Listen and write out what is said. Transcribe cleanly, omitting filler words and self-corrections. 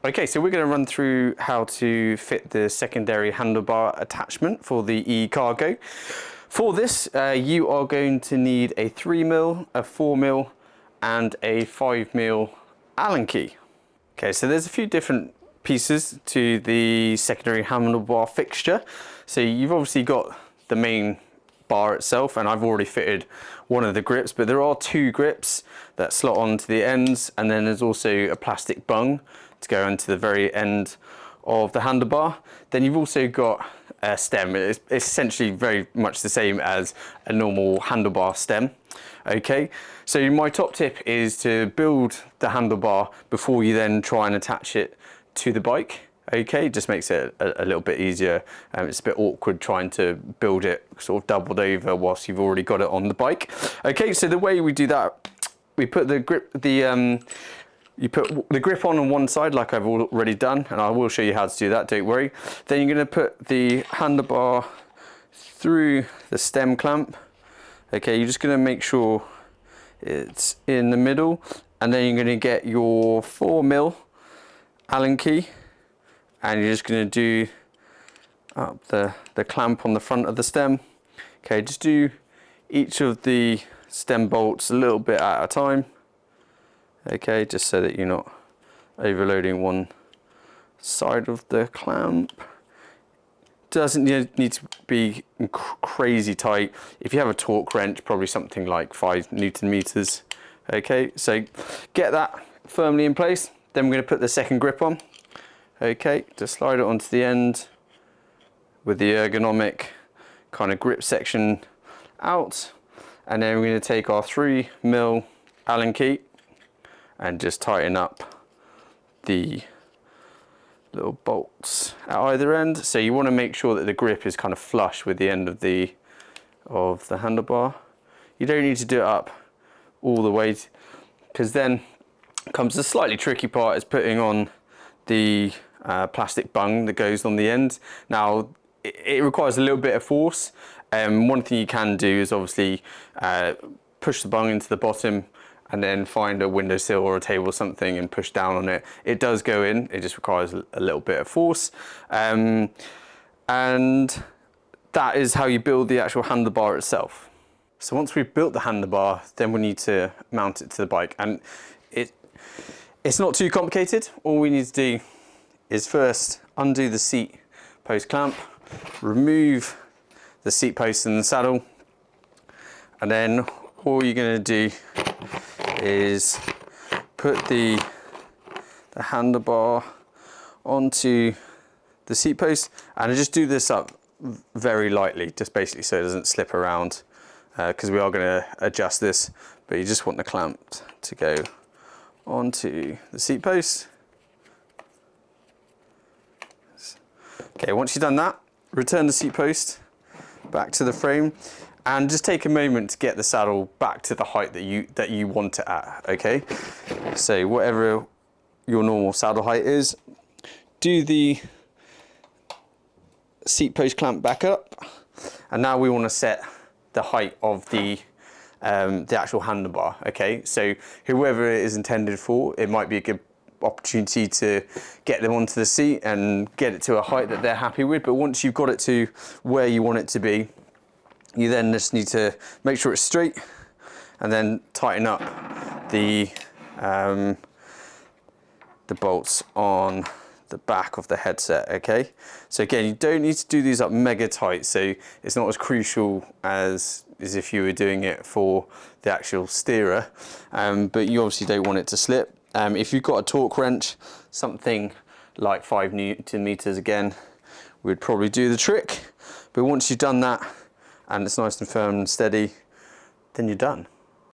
Okay, so we're going to run through how to fit the secondary handlebar attachment for the e-cargo. For this, you are going to need a 3mm, a 4mm and a 5mm Allen key. Okay, so there's a few different pieces to the secondary handlebar fixture. So you've obviously got the main bar itself, and I've already fitted one of the grips, but there are two grips that slot onto the ends, and then there's also a plastic bung to go into the very end of the handlebar. Then you've also got a stem. It's essentially very much the same as a normal handlebar stem. Okay, so my top tip is to build the handlebar before you then try and attach it to the bike. Okay, just makes it a little bit easier. It's a bit awkward trying to build it sort of doubled over whilst you've already got it on the bike. Okay, so the way we do that, we put the grip, you put the grip on one side like I've already done, and I will show you how to do that, don't worry. Then you're going to put the handlebar through the stem clamp. Okay, you're just going to make sure it's in the middle, and then you're going to get your 4mm Allen key, and you're just going to do up the clamp on the front of the stem. Okay, just do each of the stem bolts a little bit at a time. Okay, just so that you're not overloading one side of the clamp. Doesn't need to be crazy tight. If you have a torque wrench, probably something like 5 Newton meters. Okay, so get that firmly in place. Then we're going to put the second grip on. Okay, just slide it onto the end with the ergonomic kind of grip section out, and then we're going to take our 3mm Allen key and just tighten up the little bolts at either end. So you want to make sure that the grip is kind of flush with the end of the handlebar. You don't need to do it up all the way, because then comes the slightly tricky part, is putting on the plastic bung that goes on the end. Now it requires a little bit of force. One thing you can do is obviously push the bung into the bottom and then find a windowsill or a table or something and push down on it. It does go in, it just requires a little bit of force. And that is how you build the actual handlebar itself. So once we've built the handlebar, then we need to mount it to the bike. And it's not too complicated. All we need to do is first undo the seat post clamp, remove the seat post and the saddle, and then all you're going to do is put the handlebar onto the seat post, and I just do this up very lightly, just basically so it doesn't slip around, because we are going to adjust this, but you just want the clamp to go onto the seat post. Okay, once you've done that, return the seat post back to the frame, and just take a moment to get the saddle back to the height that you want it at. Okay, so whatever your normal saddle height is, do the seat post clamp back up, and now we want to set the height of the actual handlebar. Okay, so whoever it is intended for, it might be a good opportunity to get them onto the seat and get it to a height that they're happy with. But once you've got it to where you want it to be, you then just need to make sure it's straight, and then tighten up the bolts on the back of the headset. Okay, so again, you don't need to do these up mega tight, so it's not as crucial as if you were doing it for the actual steerer, but you obviously don't want it to slip. If you've got a torque wrench, something like 5 Newton meters again would probably do the trick. But once you've done that and it's nice and firm and steady, then you're done.